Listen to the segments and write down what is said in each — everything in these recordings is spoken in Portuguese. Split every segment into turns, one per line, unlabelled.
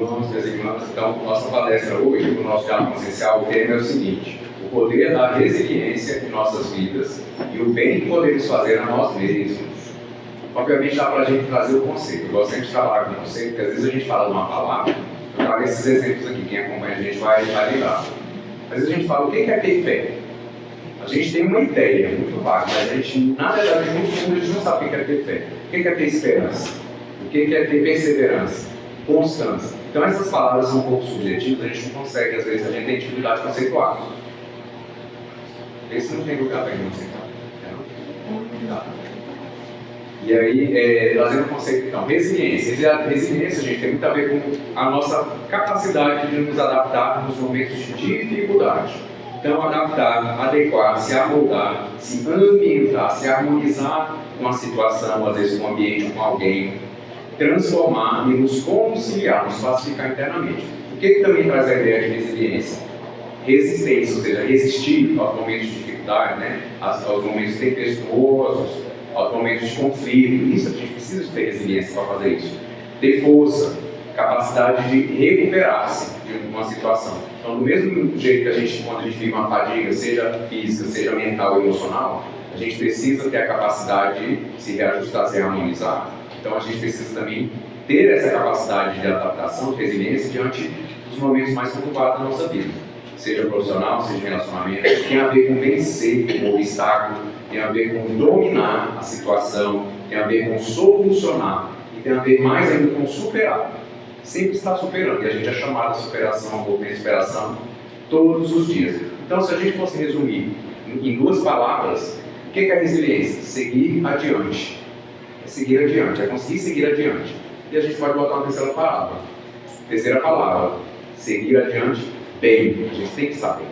irmãos, minhas irmãs, então, nossa palestra hoje, o nosso diálogo consciencial, o tema é o seguinte: o poder da resiliência em nossas vidas e o bem que podemos fazer a nós mesmos. Obviamente dá para a gente trazer o conceito. Eu gosto sempre de trabalhar com o conceito, porque às vezes a gente fala de uma palavra, eu trago esses exemplos aqui, quem acompanha a gente vai lembrar. Às vezes a gente fala, o que é ter fé? A gente tem uma ideia muito vaga, mas a gente, na verdade, muito fundo, a gente não sabe o que é ter fé. O que é ter esperança? O que é ter perseverança? Constância. Então essas palavras são um pouco subjetivas, a gente não consegue, às vezes, a gente tem dificuldade de conceituar. Esse não tem lugar para conceituar. Tá. E aí, trazendo o conceito, então, resiliência. Resiliência, gente, tem muito a ver com a nossa capacidade de nos adaptar nos momentos de dificuldade. Então, adaptar, adequar, se amoldar, se ambientar, se harmonizar com a situação, às vezes com o ambiente, com alguém, transformar e nos conciliar, nos pacificar internamente. O que também traz a ideia de resiliência? Resistência, ou seja, resistir aos momentos de dificuldade, né? aos momentos tempestuosos, aos momentos de conflito. Isso a gente precisa de ter resiliência para fazer isso. Ter força, capacidade de recuperar-se de uma situação. Então, do mesmo jeito que a gente, quando a gente vive uma fadiga, seja física, seja mental ou emocional, a gente precisa ter a capacidade de se reajustar, se harmonizar. Então, a gente precisa também ter essa capacidade de adaptação, de resiliência diante dos momentos mais conturbados da nossa vida. Seja profissional, seja relacionamento, tem a ver com vencer o obstáculo, tem a ver com dominar a situação, tem a ver com solucionar e tem a ver mais ainda com superar. Sempre está superando, e a gente é chamado a superação, a movimento de superação, todos os dias. Então, se a gente fosse resumir em duas palavras, o que é a resiliência? Seguir adiante. É seguir adiante, é conseguir seguir adiante. E a gente pode botar uma terceira palavra. Terceira palavra, seguir adiante bem. A gente tem que estar bem.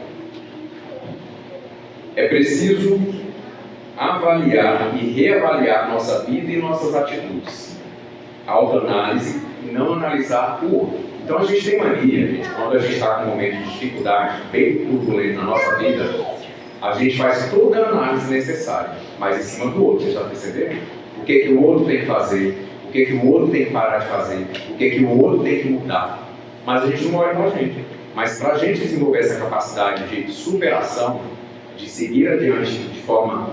É preciso avaliar e reavaliar nossa vida e nossas atitudes. Autoanálise e não analisar o outro. Então a gente tem mania, gente, quando a gente está com um momento de dificuldade bem turbulento na nossa vida, a gente faz toda a análise necessária, mas em cima do outro. Vocês já perceberam? O que o outro tem que fazer, o que o outro tem que parar de fazer, o que o outro tem que mudar. Mas a gente não olha com a gente. Mas para a gente desenvolver essa capacidade de superação, de seguir adiante de forma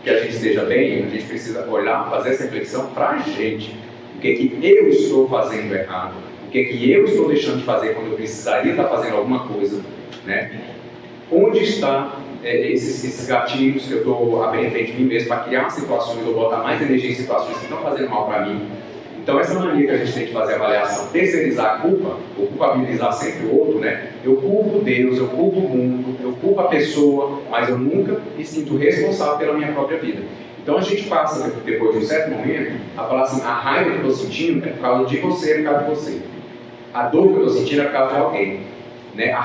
que a gente esteja bem, a gente precisa olhar, fazer essa reflexão para a gente. O que eu estou fazendo errado? O que eu estou deixando de fazer quando eu precisaria estar fazendo alguma coisa? Né? Onde estão esses gatilhos que eu estou abrindo frente de mim mesmo para criar situações ou botar mais energia em situações que estão fazendo mal para mim? Então, essa mania que a gente tem de fazer avaliação, terceirizar a culpa, ou culpabilizar sempre o outro, né? Eu culpo Deus, eu culpo o mundo, eu culpo a pessoa, mas eu nunca me sinto responsável pela minha própria vida. Então, a gente passa, depois de um certo momento, a falar assim, a raiva que eu estou sentindo é por causa de você, é por causa de você. A dor que eu estou sentindo é por causa de alguém. Né?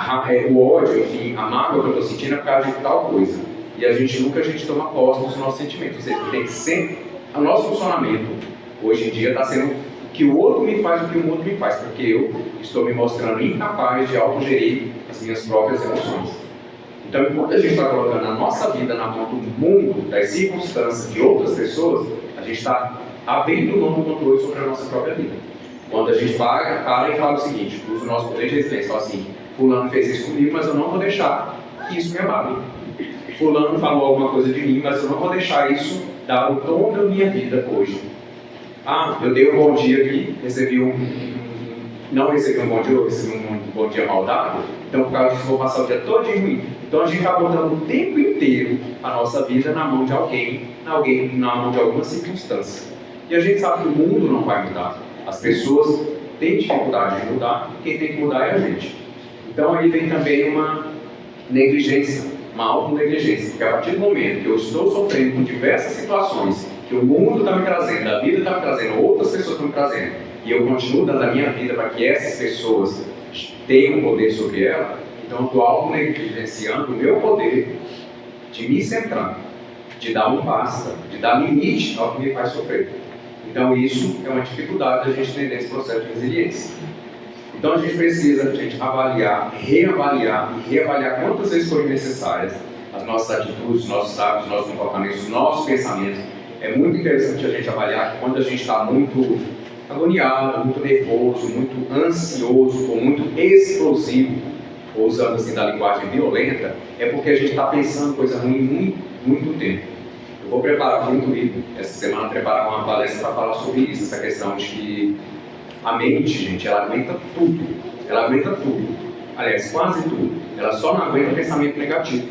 O ódio, enfim, a mágoa que eu estou sentindo é por causa de tal coisa. E a gente nunca toma posse dos nossos sentimentos. Ou seja, tem que sempre... O nosso funcionamento, hoje em dia, está sendo o que o outro me faz, o que o mundo me faz. Porque eu estou me mostrando incapaz de autogerir as minhas próprias emoções. Então, enquanto a gente está colocando a nossa vida na mão do mundo, das circunstâncias de outras pessoas, a gente está abrindo mão do controle sobre a nossa própria vida. Quando a gente para e fala o seguinte, usa o nosso poder de resistência, fala assim, fulano fez isso comigo, mas eu não vou deixar que isso me abale. Fulano falou alguma coisa de mim, mas eu não vou deixar isso dar o tom da minha vida hoje. Ah, eu dei um bom dia aqui, não recebi um bom dia, eu recebi um bom dia mal dado, então por causa disso vou passar o dia todo ruim. Então a gente está botando o tempo inteiro a nossa vida na mão de alguém, na mão de alguma circunstância. E a gente sabe que o mundo não vai mudar. As pessoas têm dificuldade de mudar, quem tem que mudar é a gente. Então aí vem também uma negligência, uma auto-negligência, porque a partir do momento que eu estou sofrendo com diversas situações que o mundo está me trazendo, a vida está me trazendo, outras pessoas estão me trazendo, e eu continuo dando a minha vida para que essas pessoas tenham poder sobre ela, então eu estou auto-negligenciando o meu poder de me centrar, de dar um basta, de dar limite ao que me faz sofrer. Então isso é uma dificuldade da gente entender esse processo de resiliência. Então a gente precisa avaliar, reavaliar e reavaliar quantas vezes forem necessárias as nossas atitudes, os nossos hábitos, os nossos comportamentos, os nossos pensamentos. É muito interessante a gente avaliar que quando a gente está muito agoniado, muito nervoso, muito ansioso ou muito explosivo, ou usando assim da linguagem violenta, é porque a gente está pensando coisa ruim muito tempo. Eu vou preparar muito livro, essa semana preparar uma palestra para falar sobre isso, essa questão de que a mente, gente, ela aguenta tudo. Ela aguenta tudo. Aliás, quase tudo. Ela só não aguenta pensamento negativo.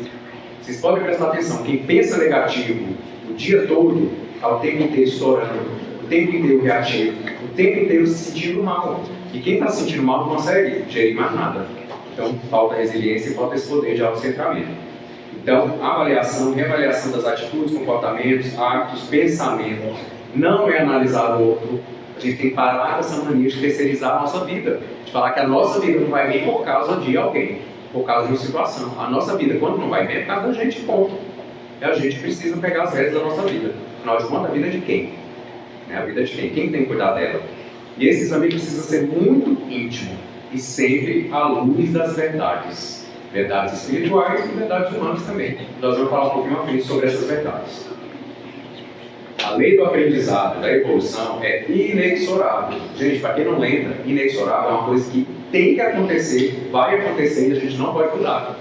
Vocês podem prestar atenção, quem pensa negativo o dia todo, está o tempo inteiro estourando, o tempo inteiro reativo, o tempo inteiro se sentindo mal. E quem está se sentindo mal não consegue gerir mais nada. Então, falta resiliência e falta esse poder de autocentramento. Então, avaliação, reavaliação das atitudes, comportamentos, hábitos, pensamentos, não é analisar o outro. A gente tem que parar com essa mania de terceirizar a nossa vida, de falar que a nossa vida não vai bem por causa de alguém, por causa de uma situação. A nossa vida, quando não vai bem, é por causa da gente, ponto. E a gente precisa pegar as rédeas da nossa vida. Afinal de contas, a vida é de quem? A vida é de quem? Quem tem que cuidar dela? E esse exame precisa ser muito íntimo e sempre à luz das verdades. Verdades espirituais e verdades humanas também. Nós vamos falar um pouquinho à frente sobre essas verdades. A lei do aprendizado, da evolução, é inexorável. Gente, para quem não lembra, inexorável é uma coisa que tem que acontecer, vai acontecer e a gente não pode mudar.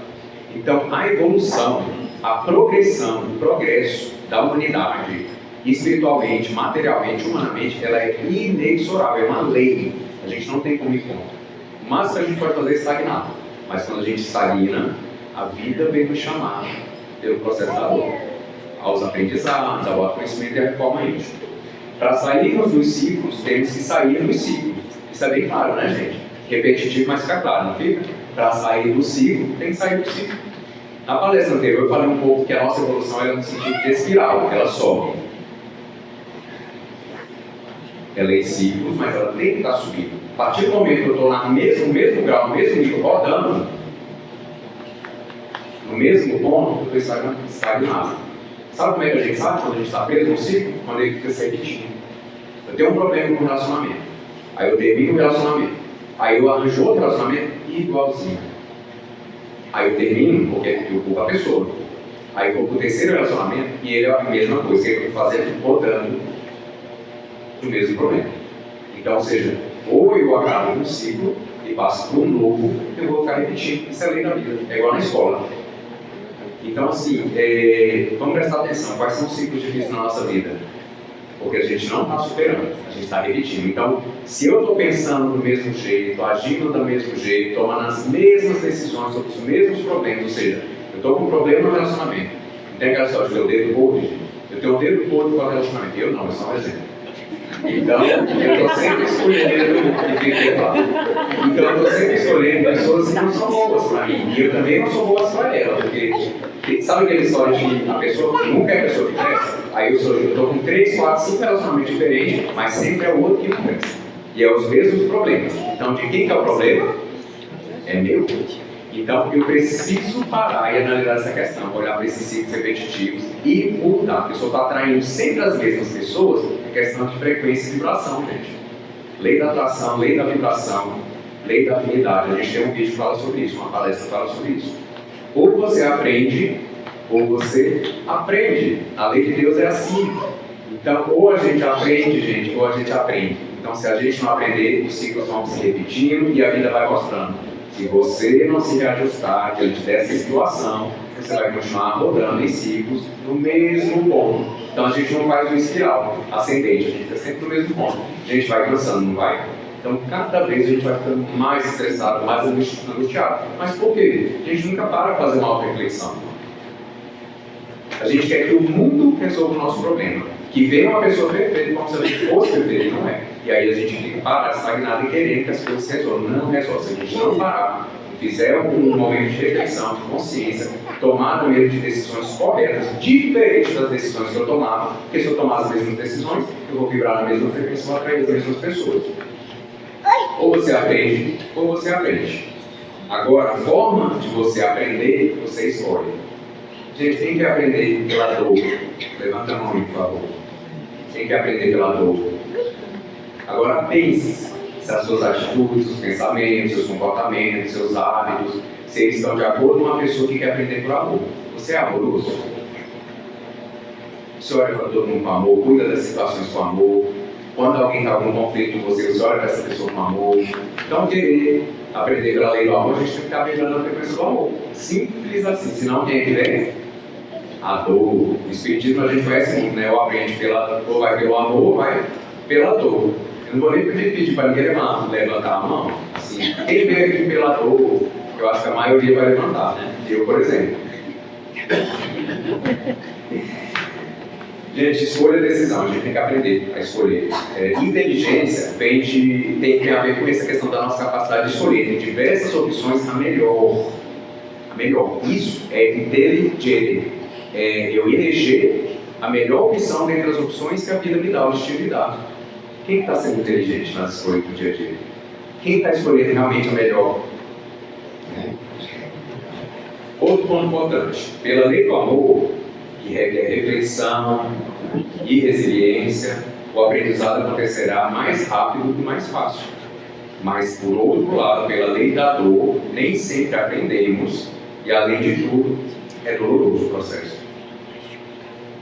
Então, a evolução, a progressão, o progresso da humanidade, espiritualmente, materialmente, humanamente, ela é inexorável, é uma lei. A gente não tem como ir contra. O máximo que a gente pode fazer é estagnar. Mas quando a gente estagna, a vida vem nos chamar pelo processo da dor, aos aprendizados, ao autoconhecimento e à reforma íntima. Para sairmos dos ciclos, temos que sair dos ciclos. Isso é bem claro, né, gente? Repetitivo, mas fica claro, não fica? Para sair do ciclo, tem que sair do ciclo. Na palestra anterior, eu falei um pouco que a nossa evolução é no sentido de espiral, ela sobe. Ela é em ciclos, mas ela tem que estar subindo. A partir do momento que eu estou lá no mesmo grau, no mesmo nível, rodando, no mesmo ponto, eu estou estagnado. Sabe como é que a gente sabe quando a gente está preso no ciclo? Quando ele fica se repetindo. Eu tenho um problema com o relacionamento. Aí eu termino o relacionamento. Aí eu arranjo outro relacionamento igualzinho. Aí eu termino porque eu culpo a pessoa. Aí eu vou para o terceiro relacionamento e ele é a mesma coisa que eu estou fazendo, rodando o mesmo problema. Então, ou seja, ou eu acabo um ciclo e passo para um novo, eu vou ficar repetindo. Isso é lei da vida. É igual na escola. Então, assim, vamos prestar atenção. Quais são os ciclos difíceis na nossa vida? Porque a gente não está superando, a gente está repetindo. Então, se eu estou pensando do mesmo jeito, agindo do mesmo jeito, tomando as mesmas decisões sobre os mesmos problemas, ou seja, eu estou com um problema no relacionamento. Não tem aquela história de ter o dedo podre? Eu tenho o dedo podre com o relacionamento. Eu não, eu sou um exemplo. Então, eu estou sempre escolhendo e fiquei lá. Então, eu estou sempre escolhendo pessoas que não são boas para mim. E eu também não sou boa para ela, porque sabe aquela história de a pessoa nunca é a pessoa que cresce? Aí eu estou com 3, 4, 5 relacionamentos diferentes, mas sempre é o outro que não cresce. E é os mesmos problemas. Então, de quem que é o problema? É meu. Então, eu preciso parar e analisar essa questão, olhar para esses ciclos repetitivos e mudar. A pessoa está atraindo sempre as mesmas pessoas, é questão de frequência e vibração, gente. Lei da atração, lei da vibração, lei da afinidade. A gente tem um vídeo que fala sobre isso, uma palestra que fala sobre isso. Ou você aprende, ou você aprende. A lei de Deus é assim. Então, ou a gente aprende, gente, ou a gente aprende. Então, se a gente não aprender, os ciclos vão se repetindo e a vida vai mostrando. Se você não se reajustar diante dessa situação, você vai continuar rodando em ciclos no mesmo ponto. Então a gente não faz uma espiral ascendente, a gente está sempre no mesmo ponto. A gente vai cansando, não vai? Então cada vez a gente vai ficando mais estressado, mais angustiado. Mas por quê? A gente nunca para fazer uma auto-reflexão. A gente quer que o mundo resolva o nosso problema. Que venha uma pessoa perfeita como se a gente fosse perfeito, e não é. E aí a gente fica parado, estagnado e querendo que as coisas se resolvam. Não resolve. Se a gente não parar, fizer um momento de reflexão, de consciência, tomar primeiro de decisões corretas, diferentes das decisões que eu tomava, porque se eu tomar as mesmas decisões, eu vou vibrar na mesma frequência e vou atrair as mesmas pessoas. Ou você aprende, ou você aprende. Agora, a forma de você aprender, você escolhe. Gente, tem que aprender pela dor. Levanta a mão, por favor. Tem que aprender pela dor. Agora pense se as suas atitudes, seus pensamentos, seus comportamentos, seus hábitos, se eles estão de acordo com uma pessoa que quer aprender por amor. Você é amoroso? Você olha para todo mundo com amor, cuida das situações com amor, Quando alguém está com um conflito com você olha para essa pessoa com amor. Então, querer aprender pela lei do amor, a gente tem que estar vibrando a frequência do amor. Simples assim, senão quem é que vem? A dor. O espiritismo a gente conhece muito, né? Ou aprende ou vai pelo amor, ou vai pela dor. Eu não vou nem pedir para ninguém levantar a mão. Assim, quem veio aqui pela dor, eu acho que a maioria vai levantar, né? Eu, por exemplo. Gente, escolha é decisão, a gente tem que aprender a escolher. Inteligência tem a ver com essa questão da nossa capacidade de escolher. Tem diversas opções, a melhor. Isso é inteligente. Eu eleger a melhor opção dentre as opções que a vida me dá, o destino me dá. Quem está sendo inteligente nas escolhas do dia a dia? Quem está escolhendo realmente a melhor? Outro ponto importante. Pela lei do amor, que requer reflexão e resiliência, o aprendizado acontecerá mais rápido e mais fácil. Mas, por outro lado, pela lei da dor, nem sempre aprendemos e, além de tudo, é doloroso o processo.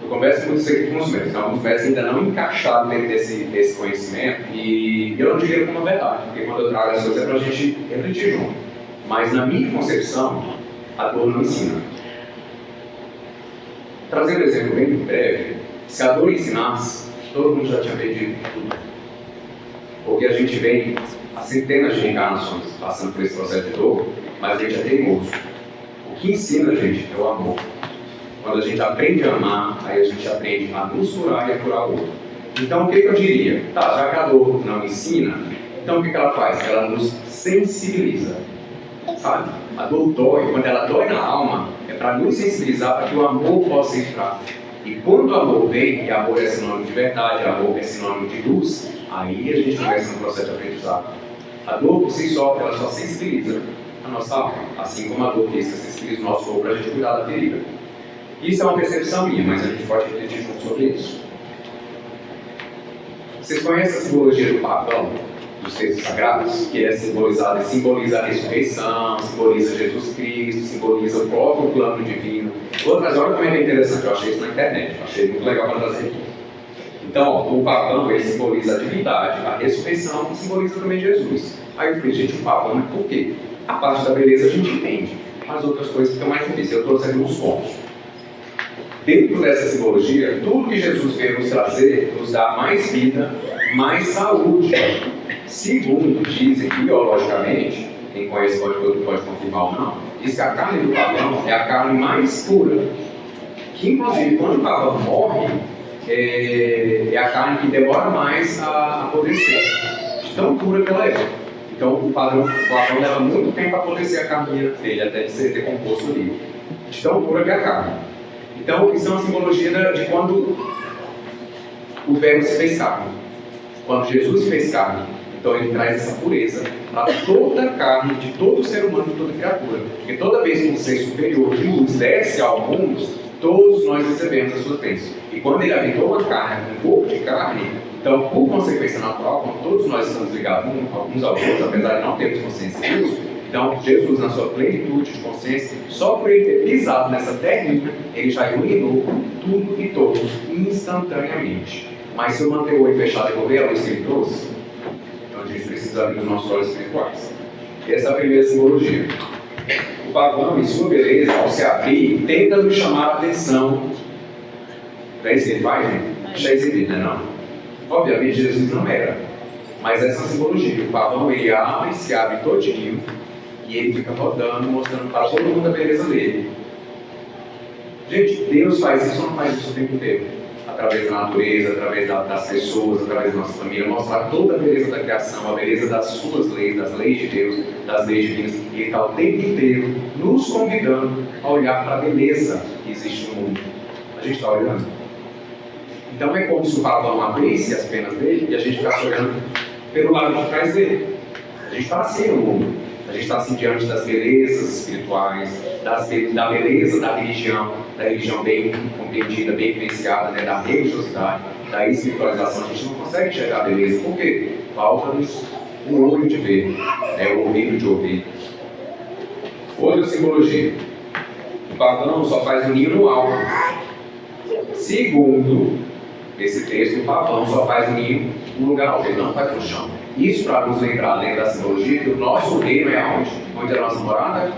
Eu converso muito isso aqui com os médicos. Alguns médicos ainda não encaixaram dentro desse conhecimento e eu não diria como verdade, porque quando eu trago as coisas é para a gente refletir junto. Mas, na minha concepção, a dor não ensina. Trazendo um exemplo bem breve, se a dor ensinasse, todo mundo já tinha perdido tudo. Porque a gente vem há centenas de encarnações passando por esse processo de dor, mas a gente é teimoso. O que ensina a gente é o amor. Quando a gente aprende a amar, aí a gente aprende a nos curar e a curar o outro. Então, o que eu diria? Tá, já que a dor não ensina, então o que ela faz? Ela nos sensibiliza. Sabe? A dor dói, quando ela dói na alma, é para nos sensibilizar para que o amor possa entrar. E quando o amor vem, e amor é sinônimo de verdade, amor é sinônimo de luz, aí a gente começa um processo de aprendizado. A dor por si só, ela só sensibiliza a nossa alma, assim como a dor física sensibiliza o nosso corpo para a gente cuidar da ferida. Isso é uma percepção minha, mas a gente pode refletir junto sobre isso. Vocês conhecem a simbologia do pavão, dos textos sagrados? Que é simbolizado e simboliza a ressurreição, simboliza Jesus Cristo, simboliza o próprio plano divino. Outras horas também é interessante, eu achei isso na internet, eu achei muito legal para trazer aqui. Então, o pavão, ele simboliza a divindade, a ressurreição, e simboliza também Jesus. Aí eu falei, gente, o pavão é por quê? A parte da beleza a gente entende, as outras coisas ficam mais difíceis. Eu trouxe alguns pontos. Dentro dessa simbologia, tudo que Jesus veio nos trazer nos dá mais vida, mais saúde. Segundo dizem biologicamente, quem conhece pode confirmar ou não, diz que a carne do pavão é a carne mais pura. Que inclusive quando o pavão morre, é a carne que demora mais a apodrecer, de tão pura que ela é. Então o pavão leva muito tempo a apodrecer a carne dele, até de ser decomposto ali, de tão pura que é a carne. Então isso é uma simbologia de quando o verbo se fez carne, quando Jesus se fez carne. Então ele traz essa pureza para toda a carne, de todo ser humano, de toda criatura. Porque toda vez que um ser superior de luz desce ao mundo, todos nós recebemos as suas bênçãos. E quando ele habitou uma carne, um corpo de carne, então, por consequência natural, como todos nós estamos ligados uns aos outros, apesar de não termos consciência disso, então Jesus, na sua plenitude de consciência, só por ele ter pisado nessa técnica, ele já iluminou tudo e todos, instantaneamente. Mas se eu manter o olho fechado e vou ver a luz que ele trouxe, então a gente precisa abrir os nossos olhos espirituais. Essa é a primeira simbologia. O pavão, em sua beleza, ao se abrir, tenta nos chamar a atenção. Não é isso que ele faz, gente? Deixa eu exibir, não é não? Obviamente, Jesus não era. Mas essa é uma simbologia. O pavão, ele abre, se abre todinho, e ele fica rodando, mostrando para todo mundo a beleza dele. Gente, Deus faz isso ou não faz isso o tempo inteiro? Através da natureza, através das pessoas, através da nossa família, mostrar toda a beleza da criação, a beleza das suas leis, das leis de Deus, das leis divinas. E ele está o tempo inteiro nos convidando a olhar para a beleza que existe no mundo. A gente está olhando. Então é como se o pavão abrisse as penas dele e a gente ficasse olhando pelo lado de trás dele. A gente está assim no mundo. A gente está assim diante das belezas espirituais, da beleza da religião bem compreendida, bem vivenciada, né, da religiosidade, da espiritualização. A gente não consegue enxergar a beleza. Por quê? Falta-nos o olho de ver, né, o ouvido de ouvir. Outra simbologia. O pavão só faz um ninho no alto. Segundo esse texto, o pavão só faz um ninho o lugar onde ele não vai para o chão. Isso para nos lembrar, dentro da simbologia, que o nosso reino é aonde? Onde é a nossa morada?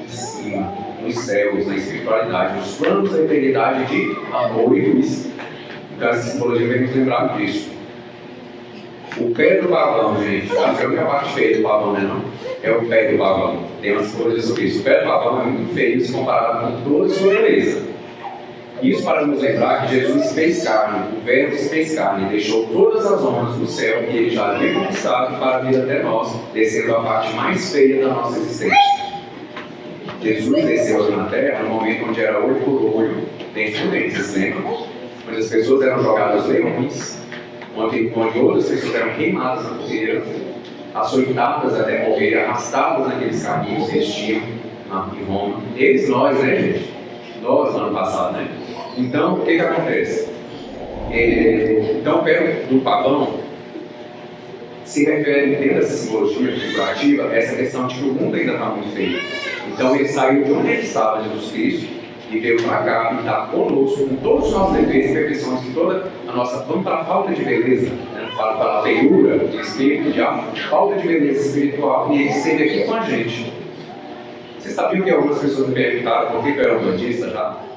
Sim, nos céus, na espiritualidade, nos planos da eternidade de amor e luz. Então essa simbologia vem nos lembrar disso. O pé do pavão, gente, a única parte feia do pavão, né, não? É o pé do pavão. Tem uma simbologia sobre isso. O pé do pavão é muito feio se comparado com toda a sua beleza. Isso para nos lembrar que Jesus se fez carne, o Verbo se fez carne, e deixou todas as honras do céu que ele já havia conquistado para vir até nós, descendo a parte mais feia da nossa existência. Jesus desceu aqui na terra no momento onde era olho por olho, dente por dente, vocês lembram? Onde as pessoas eram jogadas leões, onde outras pessoas eram queimadas na fogueira, açoitadas até morrer, arrastadas naqueles caminhos que eles tinham em Roma. Eles, nós, né, gente? Nós, no ano passado, né? Então, o que acontece? Então, o pé do pavão se refere, dentro dessa simbologia figurativa, a essa questão de que o mundo ainda está muito feio. Então, ele saiu de onde ele estava, Jesus Cristo, e veio para cá e está conosco, com todos os nossos defeitos e imperfeições, com toda a nossa, vamos falar, falta de beleza, né? Para a feiura de espírito, de alma, falta de beleza espiritual, e ele esteve aqui com a gente. Vocês sabiam que algumas pessoas me perguntaram por que eu era um bandista já?